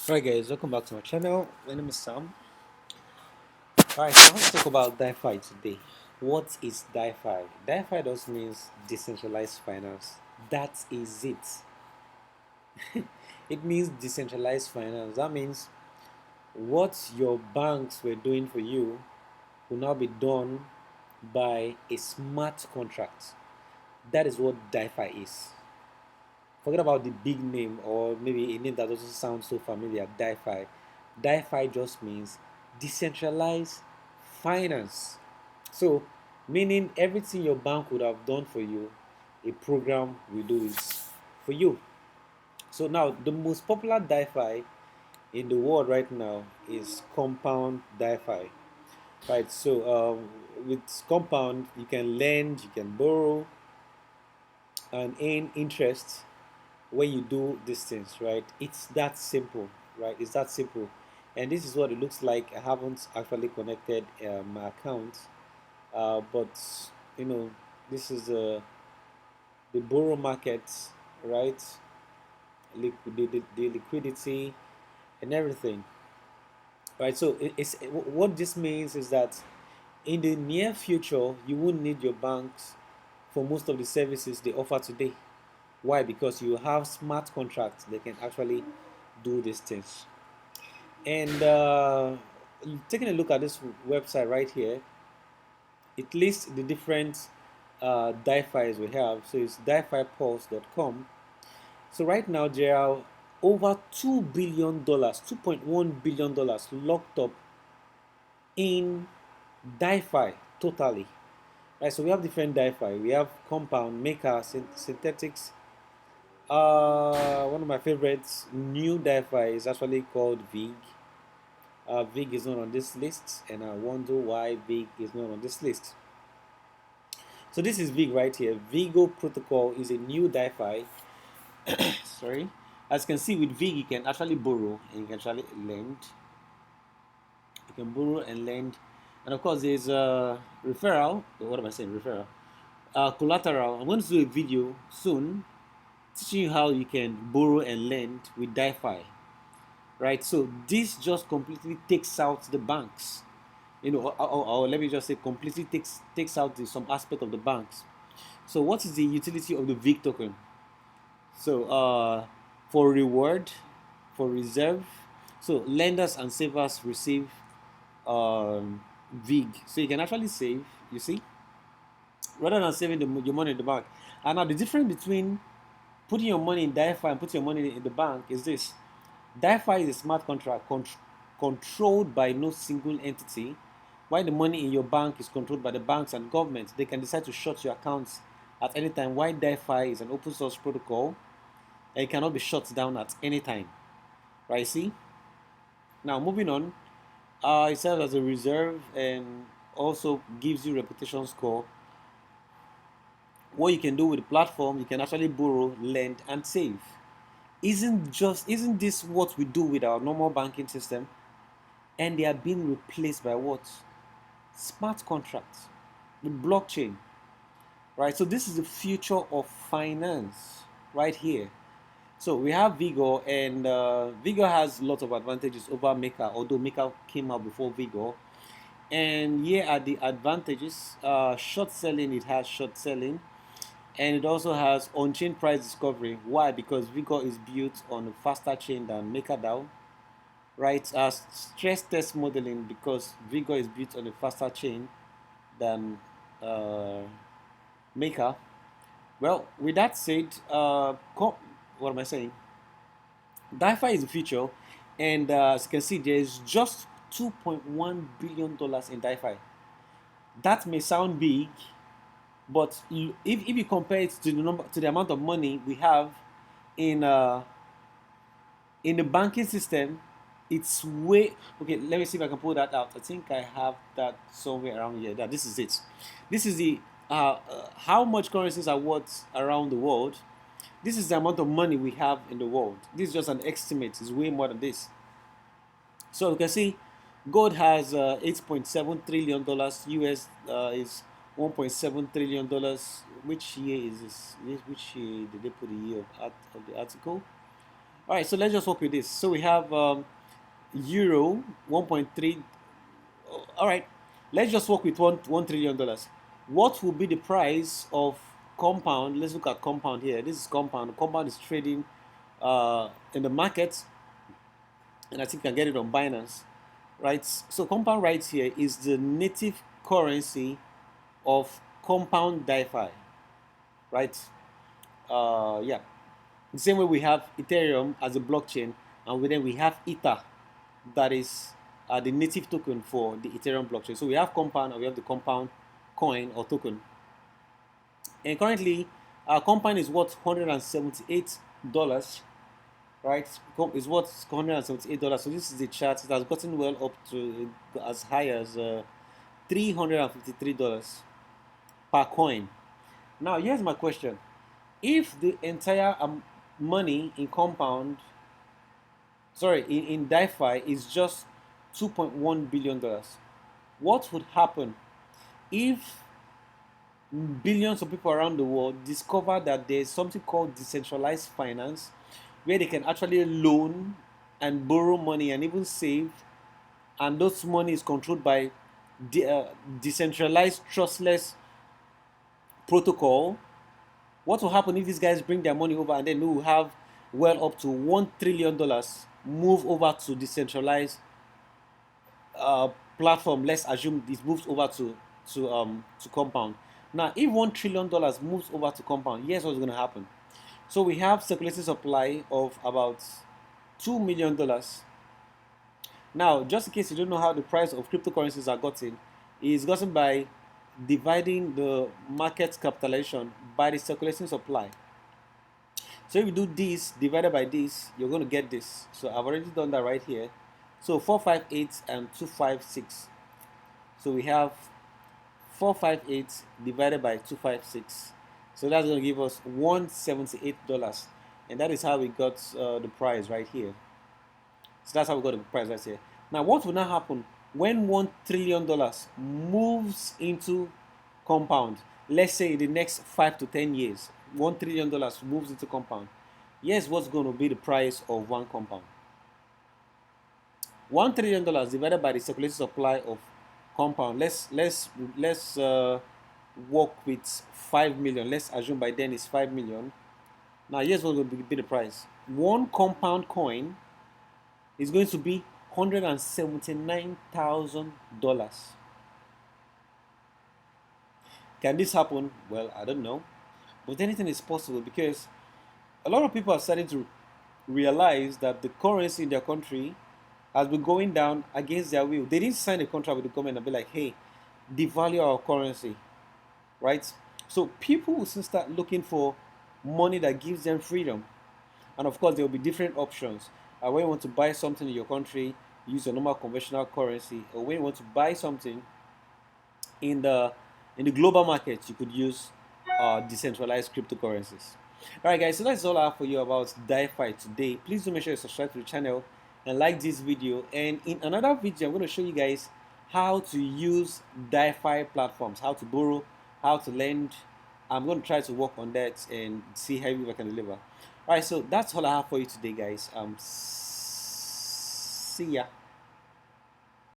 Alright guys, welcome back to my channel. My name is Sam. Alright, so let's talk about DeFi today. What is DeFi? DeFi just means decentralized finance. That is it. It means decentralized finance. That means what your banks were doing for you will now be done by a smart contract. That is what DeFi is. Forget about the big name or maybe a name that doesn't sound so familiar, DeFi. DeFi just means decentralized finance. So, meaning everything your bank would have done for you, a program will do it for you. So now the most popular DeFi in the world right now is compound DeFi. Right. So with compound, you can lend, you can borrow, and earn interest when you do these things, right? It's that simple, right? It's that simple. And this is what it looks like. I haven't actually connected my account, but you know, this is the borrow market, right? The liquidity and everything, right? So it's what this means is that in the near future, you won't need your banks for most of the services they offer today. Why? Because you have smart contracts that can actually do these things. And taking a look at this website right here, it lists the different DeFi's we have. So it's DeFiPulse.com. So right now there are over $2 billion, $2.1 billion locked up in DeFi totally. Right, so we have different DeFi. We have compound, maker, synthetics. One of my favorites, new DeFi, is actually called VIG. VIG is not on this list, and I wonder why VIG is not on this list. So this is VIG right here. Vigo protocol is a new DeFi. Sorry. As you can see with VIG, you can actually borrow and you can actually lend. You can borrow and lend, and of course there's a referral. What am I saying? Referral. Collateral. I'm going to do a video soon teaching you how you can borrow and lend with DeFi. Right? So this just completely takes out the banks. Or let me just say completely takes out some aspect of the banks. So what is the utility of the VIG token? So for reward, for reserve, so lenders and savers receive VIG. So you can actually save, you see, rather than saving your money in the bank. And now the difference between putting your money in DeFi and putting your money in the bank is this. DeFi is a smart contract controlled by no single entity, while the money in your bank is controlled by the banks and governments. They can decide to shut your accounts at any time, while DeFi is an open source protocol and it cannot be shut down at any time. Right, see? Now, moving on, it serves as a reserve and also gives you reputation score. What you can do with the platform, you can actually borrow, lend, and save. Isn't this what we do with our normal banking system? And they are being replaced by what? Smart contracts with blockchain. Right? So this is the future of finance right here. So we have Vigo, and Vigo has lots of advantages over Maker, although Maker came out before Vigo. And here are the advantages. Short selling, it has short selling, and it also has on-chain price discovery. Why? Because Vigo is built on a faster chain than MakerDAO, right? Stress test modeling, because Vigo is built on a faster chain than Maker. Well, with that said, what am I saying? DeFi is the future, and as you can see, there is just $2.1 billion in DeFi. That may sound big, but if you compare it to the amount of money we have in the banking system, it's way okay. Let me see if I can pull that out. I think I have that somewhere around here. This is it. This is the how much currencies are worth around the world. This is the amount of money we have in the world. This is just an estimate. It's way more than this. So you can see gold has $8.7 trillion. US is $1.7 trillion. Which year is this? Which year did they put the year of the article? All right, so let's just work with this. So we have euro 1.3. All right, let's just work with $1 trillion. What will be the price of compound? Let's look at compound here. This is compound. Compound is trading in the market, and I think you can get it on Binance, right? So compound right here is the native currency of compound DeFi, right? Yeah. The same way we have Ethereum as a blockchain, and then we have Ether, that is the native token for the Ethereum blockchain. So we have compound and we have the compound coin or token. And currently, our compound is worth $178, right? Is worth $178. So this is the chart. It has gotten well up to as high as $353 per coin. Now, here's my question: if the entire money in compound, sorry, in DeFi is just $2.1 billion, what would happen if billions of people around the world discover that there's something called decentralized finance, where they can actually loan and borrow money and even save, and those money is controlled by decentralized trustless protocol? What will happen if these guys bring their money over and then we will have well up to $1 trillion move over to decentralized uh, platform? Let's assume this moves over to compound. Now, if $1 trillion moves over to compound, here's what's going to happen. So we have circulating supply of about $2 million. Now, just in case you don't know how the price of cryptocurrencies are gotten, is gotten by dividing the market capitalization by the circulating supply. So if you do this divided by this, you're going to get this. So I've already done that right here. So 458 and 256. So we have 458 divided by 256. So that's going to give us $178. And that is how we got the price right here. So that's how we got the price right here. Now, what will now happen when $1 trillion moves into compound? Let's say in the next 5 to 10 years, $1 trillion moves into compound. Here's what's going to be the price of one compound. $1 trillion divided by the circulating supply of compound. Let's work with 5 million. Let's assume by then it's 5 million. Now here's what will be the price. One compound coin is going to be $179,000. Can this happen? Well, I don't know, but anything is possible because a lot of people are starting to realize that the currency in their country has been going down against their will. They didn't sign a contract with the government and be like, hey, devalue our currency, right? So people will soon start looking for money that gives them freedom. And of course, there will be different options. When you want to buy something in your country, use your normal conventional currency. Or when you want to buy something in the global market, you could use decentralized cryptocurrencies. All right, guys. So that's all I have for you about DeFi today. Please do make sure you subscribe to the channel and like this video. And in another video, I'm going to show you guys how to use DeFi platforms, how to borrow, how to lend. I'm going to try to work on that and see how I can deliver. All right, so that's all I have for you today, guys. See ya.